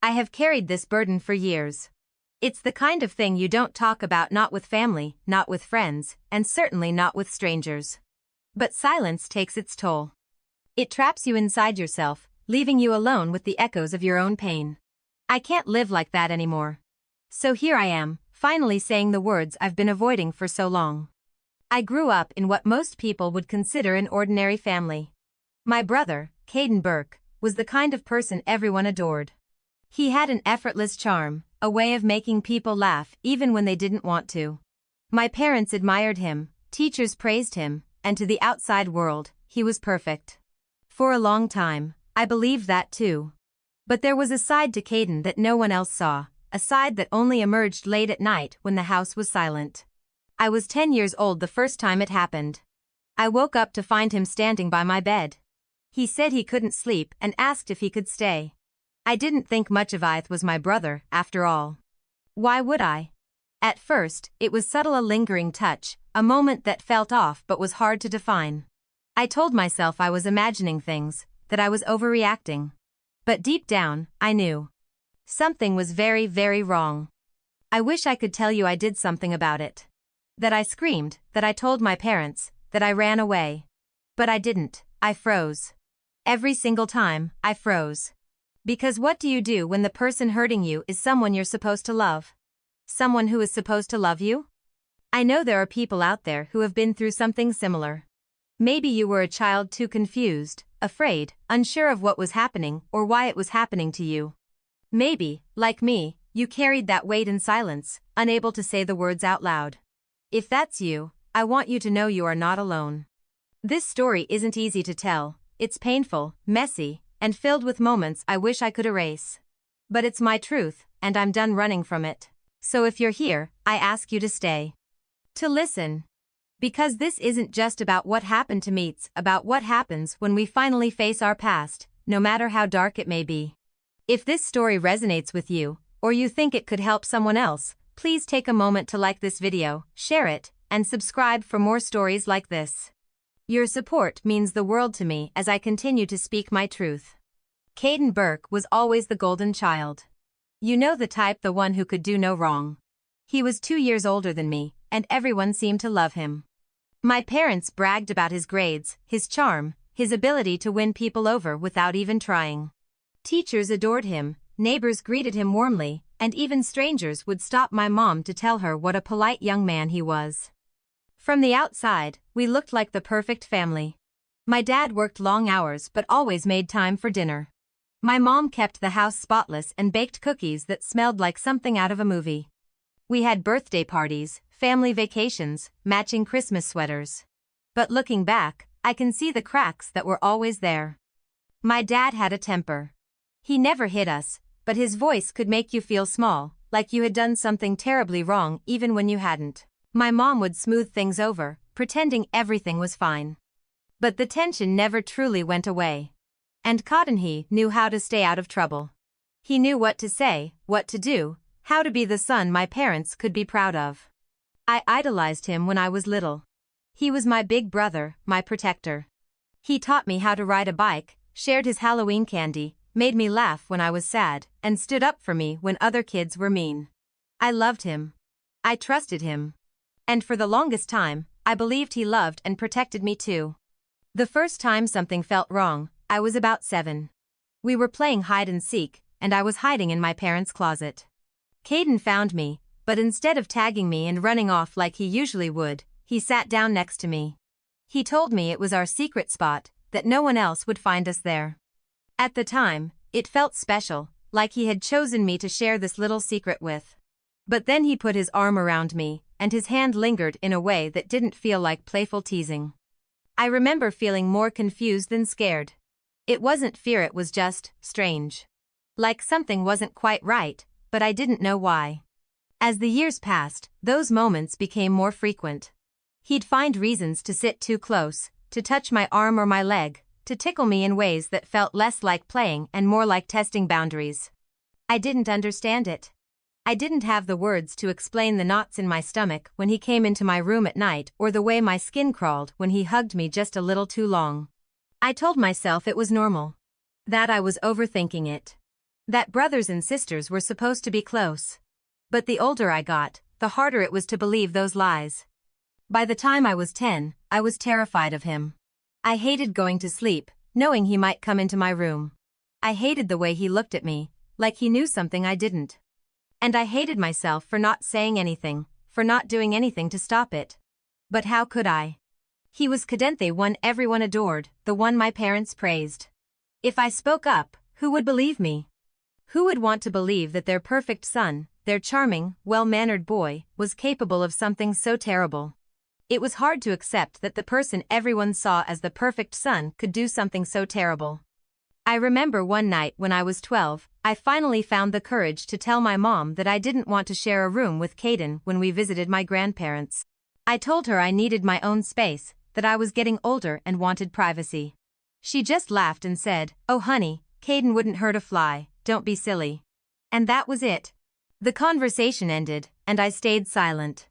I have carried this burden for years. It's the kind of thing you don't talk about, not with family, not with friends, and certainly not with strangers. But silence takes its toll. It traps you inside yourself, leaving you alone with the echoes of your own pain. I can't live like that anymore. So here I am, finally saying the words I've been avoiding for so long. I grew up in what most people would consider an ordinary family. My brother, Caden Burke, was the kind of person everyone adored. He had an effortless charm, a way of making people laugh even when they didn't want to. My parents admired him, teachers praised him, and to the outside world, he was perfect. For a long time, I believed that too. But there was a side to Caden that no one else saw, a side that only emerged late at night when the house was silent. I was 10 years old the first time it happened. I woke up to find him standing by my bed. He said he couldn't sleep and asked if he could stay. I didn't think much of it. Was my brother, after all. Why would I? At first, it was subtle, a lingering touch, a moment that felt off but was hard to define. I told myself I was imagining things, that I was overreacting. But deep down, I knew. Something was very, very wrong. I wish I could tell you I did something about it. That I screamed, that I told my parents, that I ran away. But I didn't. I froze. Every single time, I froze. Because what do you do when the person hurting you is someone you're supposed to love? Someone who is supposed to love you? I know there are people out there who have been through something similar. Maybe you were a child, too confused, afraid, unsure of what was happening or why it was happening to you. Maybe, like me, you carried that weight in silence, unable to say the words out loud. If that's you, I want you to know you are not alone. This story isn't easy to tell. It's painful, messy, and filled with moments I wish I could erase. But it's my truth, and I'm done running from it. So if you're here, I ask you to stay. To listen. Because this isn't just about what happened to me, it's about what happens when we finally face our past, no matter how dark it may be. If this story resonates with you, or you think it could help someone else, please take a moment to like this video, share it, and subscribe for more stories like this. Your support means the world to me as I continue to speak my truth. Caden Burke was always the golden child. You know the type, the one who could do no wrong. He was 2 years older than me, and everyone seemed to love him. My parents bragged about his grades, his charm, his ability to win people over without even trying. Teachers adored him, neighbors greeted him warmly, and even strangers would stop my mom to tell her what a polite young man he was. From the outside, we looked like the perfect family. My dad worked long hours but always made time for dinner. My mom kept the house spotless and baked cookies that smelled like something out of a movie. We had birthday parties, family vacations, matching Christmas sweaters. But looking back, I can see the cracks that were always there. My dad had a temper. He never hit us, but his voice could make you feel small, like you had done something terribly wrong even when you hadn't. My mom would smooth things over, pretending everything was fine. But the tension never truly went away. And Cotton knew how to stay out of trouble. He knew what to say, what to do, how to be the son my parents could be proud of. I idolized him when I was little. He was my big brother, my protector. He taught me how to ride a bike, shared his Halloween candy, made me laugh when I was sad, and stood up for me when other kids were mean. I loved him. I trusted him. And for the longest time, I believed he loved and protected me too. The first time something felt wrong, I was about 7. We were playing hide and seek, and I was hiding in my parents' closet. Caden found me, but instead of tagging me and running off like he usually would, he sat down next to me. He told me it was our secret spot, that no one else would find us there. At the time, it felt special, like he had chosen me to share this little secret with. But then he put his arm around me, and his hand lingered in a way that didn't feel like playful teasing. I remember feeling more confused than scared. It wasn't fear, it was just strange. Like something wasn't quite right, but I didn't know why. As the years passed, those moments became more frequent. He'd find reasons to sit too close, to touch my arm or my leg, to tickle me in ways that felt less like playing and more like testing boundaries. I didn't understand it. I didn't have the words to explain the knots in my stomach when he came into my room at night or the way my skin crawled when he hugged me just a little too long. I told myself it was normal. That I was overthinking it. That brothers and sisters were supposed to be close. But the older I got, the harder it was to believe those lies. By the time I was 10, I was terrified of him. I hated going to sleep, knowing he might come into my room. I hated the way he looked at me, like he knew something I didn't. And I hated myself for not saying anything, for not doing anything to stop it. But how could I? He was the one everyone adored, the one my parents praised. If I spoke up, who would believe me? Who would want to believe that their perfect son, their charming, well-mannered boy, was capable of something so terrible? It was hard to accept that the person everyone saw as the perfect son could do something so terrible. I remember one night when I was 12, I finally found the courage to tell my mom that I didn't want to share a room with Caden when we visited my grandparents. I told her I needed my own space, that I was getting older and wanted privacy. She just laughed and said, "Oh honey, Caden wouldn't hurt a fly, don't be silly." And that was it. The conversation ended, and I stayed silent.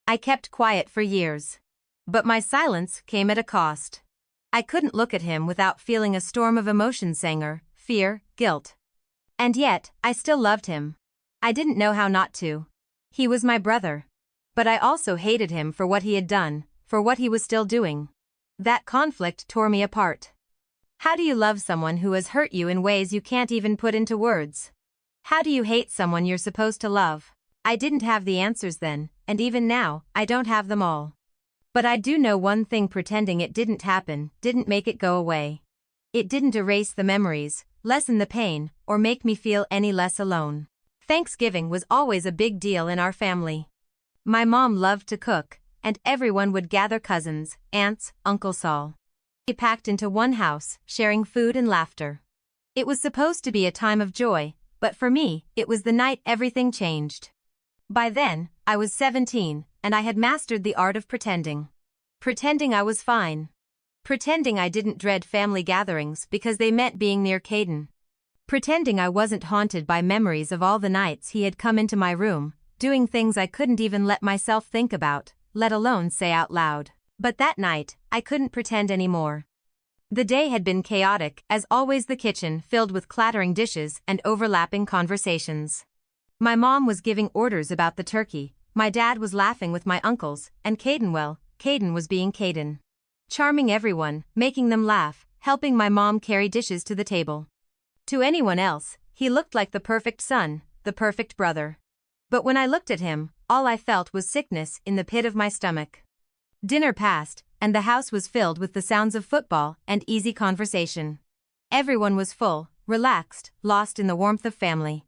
I kept quiet for years. But my silence came at a cost. I couldn't look at him without feeling a storm of emotions: anger, fear, guilt. And yet, I still loved him. I didn't know how not to. He was my brother. But I also hated him for what he had done, for what he was still doing. That conflict tore me apart. How do you love someone who has hurt you in ways you can't even put into words? How do you hate someone you're supposed to love? I didn't have the answers then, and even now, I don't have them all. But I do know one thing: pretending it didn't happen didn't make it go away. It didn't erase the memories, lessen the pain, or make me feel any less alone. Thanksgiving was always a big deal in our family. My mom loved to cook, and everyone would gather: cousins, aunts, Uncle Saul. We packed into one house, sharing food and laughter. It was supposed to be a time of joy, but for me, it was the night everything changed. By then, I was 17, and I had mastered the art of pretending. Pretending I was fine. Pretending I didn't dread family gatherings because they meant being near Caden. Pretending I wasn't haunted by memories of all the nights he had come into my room, doing things I couldn't even let myself think about, let alone say out loud. But that night, I couldn't pretend anymore. The day had been chaotic, as always: the kitchen filled with clattering dishes and overlapping conversations. My mom was giving orders about the turkey, my dad was laughing with my uncles, and Caden was being Caden. Charming everyone, making them laugh, helping my mom carry dishes to the table. To anyone else, he looked like the perfect son, the perfect brother. But when I looked at him, all I felt was sickness in the pit of my stomach. Dinner passed, and the house was filled with the sounds of football and easy conversation. Everyone was full, relaxed, lost in the warmth of family.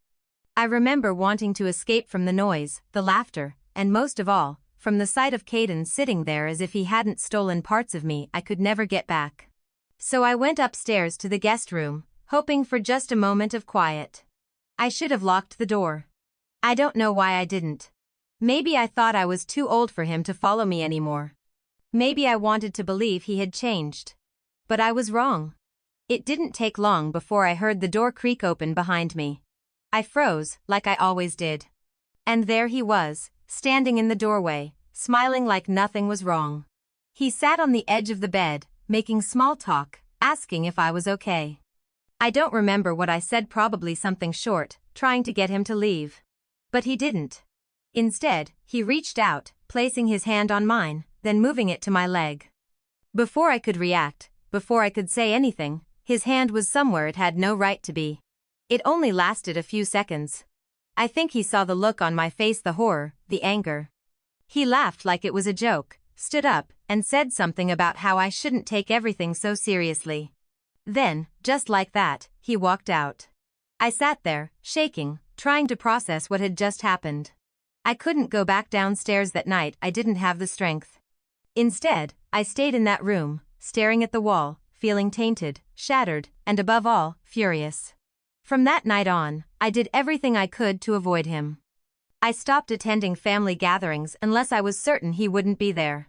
I remember wanting to escape from the noise, the laughter, and most of all, from the sight of Caden sitting there as if he hadn't stolen parts of me I could never get back. So I went upstairs to the guest room, hoping for just a moment of quiet. I should have locked the door. I don't know why I didn't. Maybe I thought I was too old for him to follow me anymore. Maybe I wanted to believe he had changed. But I was wrong. It didn't take long before I heard the door creak open behind me. I froze, like I always did. And there he was, standing in the doorway, smiling like nothing was wrong. He sat on the edge of the bed, making small talk, asking if I was okay. I don't remember what I said, probably something short, trying to get him to leave. But he didn't. Instead, he reached out, placing his hand on mine, then moving it to my leg. Before I could react, before I could say anything, his hand was somewhere it had no right to be. It only lasted a few seconds. I think he saw the look on my face, the horror, the anger. He laughed like it was a joke, stood up, and said something about how I shouldn't take everything so seriously. Then, just like that, he walked out. I sat there, shaking, trying to process what had just happened. I couldn't go back downstairs that night, I didn't have the strength. Instead, I stayed in that room, staring at the wall, feeling tainted, shattered, and above all, furious. From that night on, I did everything I could to avoid him. I stopped attending family gatherings unless I was certain he wouldn't be there.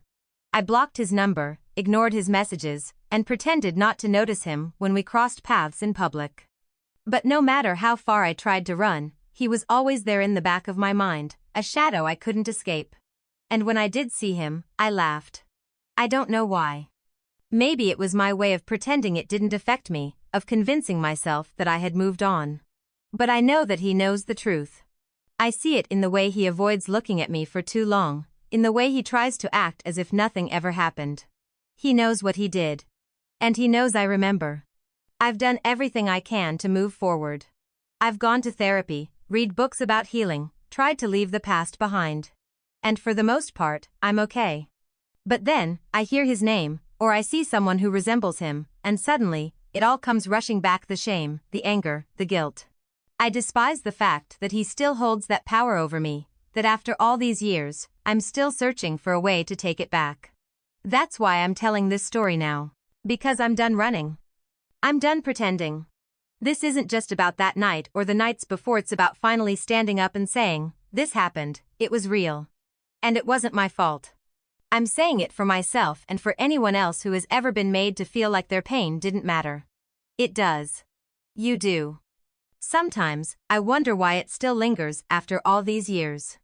I blocked his number, ignored his messages, and pretended not to notice him when we crossed paths in public. But no matter how far I tried to run, he was always there in the back of my mind, a shadow I couldn't escape. And when I did see him, I laughed. I don't know why. Maybe it was my way of pretending it didn't affect me, of convincing myself that I had moved on. But I know that he knows the truth. I see it in the way he avoids looking at me for too long, in the way he tries to act as if nothing ever happened. He knows what he did. And he knows I remember. I've done everything I can to move forward. I've gone to therapy, read books about healing, tried to leave the past behind. And for the most part, I'm okay. But then, I hear his name, or I see someone who resembles him, and suddenly, it all comes rushing back: the shame, the anger, the guilt. I despise the fact that he still holds that power over me, that after all these years, I'm still searching for a way to take it back. That's why I'm telling this story now. Because I'm done running. I'm done pretending. This isn't just about that night or the nights before, it's about finally standing up and saying, this happened, it was real. And it wasn't my fault. I'm saying it for myself and for anyone else who has ever been made to feel like their pain didn't matter. It does. You do. Sometimes, I wonder why it still lingers after all these years.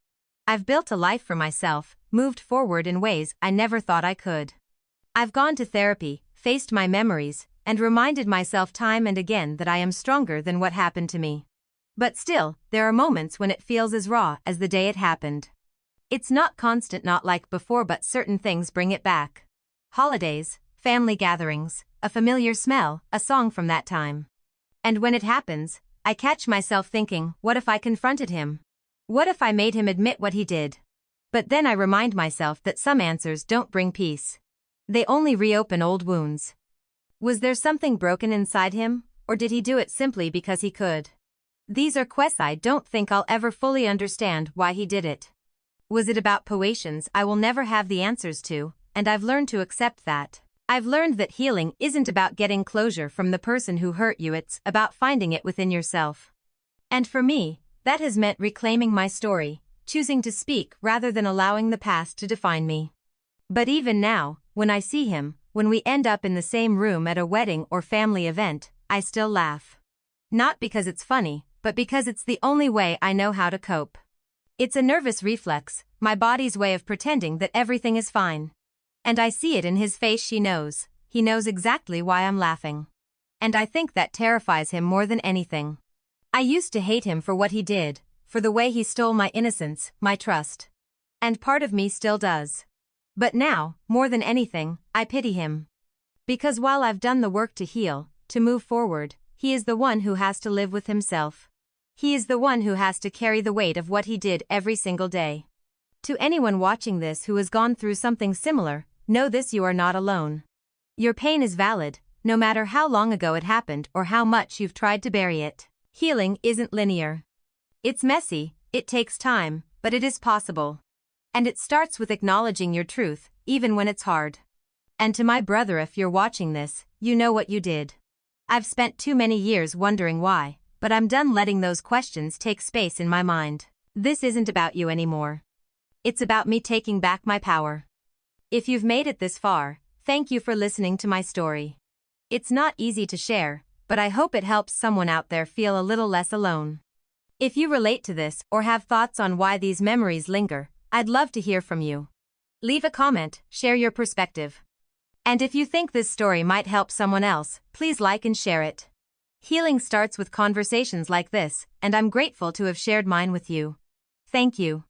I've built a life for myself, moved forward in ways I never thought I could. I've gone to therapy, faced my memories, and reminded myself time and again that I am stronger than what happened to me. But still, there are moments when it feels as raw as the day it happened. It's not constant, not like before, but certain things bring it back. Holidays, family gatherings, a familiar smell, a song from that time. And when it happens, I catch myself thinking, what if I confronted him? What if I made him admit what he did? But then I remind myself that some answers don't bring peace. They only reopen old wounds. Was there something broken inside him, or did he do it simply because he could? These are questions I don't think I'll ever fully understand why he did it. Was it about potions I will never have the answers to, and I've learned to accept that. I've learned that healing isn't about getting closure from the person who hurt you, it's about finding it within yourself. And for me, that has meant reclaiming my story, choosing to speak rather than allowing the past to define me. But even now, when I see him, when we end up in the same room at a wedding or family event, I still laugh. Not because it's funny, but because it's the only way I know how to cope. It's a nervous reflex, my body's way of pretending that everything is fine. And I see it in his face. He knows exactly why I'm laughing. And I think that terrifies him more than anything. I used to hate him for what he did, for the way he stole my innocence, my trust. And part of me still does. But now, more than anything, I pity him. Because while I've done the work to heal, to move forward, he is the one who has to live with himself. He is the one who has to carry the weight of what he did every single day. To anyone watching this who has gone through something similar, know this: you are not alone. Your pain is valid, no matter how long ago it happened or how much you've tried to bury it. Healing isn't linear. It's messy, it takes time, but it is possible. And it starts with acknowledging your truth, even when it's hard. And to my brother, if you're watching this, you know what you did. I've spent too many years wondering why, but I'm done letting those questions take space in my mind. This isn't about you anymore. It's about me taking back my power. If you've made it this far, thank you for listening to my story. It's not easy to share, but I hope it helps someone out there feel a little less alone. If you relate to this or have thoughts on why these memories linger, I'd love to hear from you. Leave a comment, share your perspective. And if you think this story might help someone else, please like and share it. Healing starts with conversations like this, and I'm grateful to have shared mine with you. Thank you.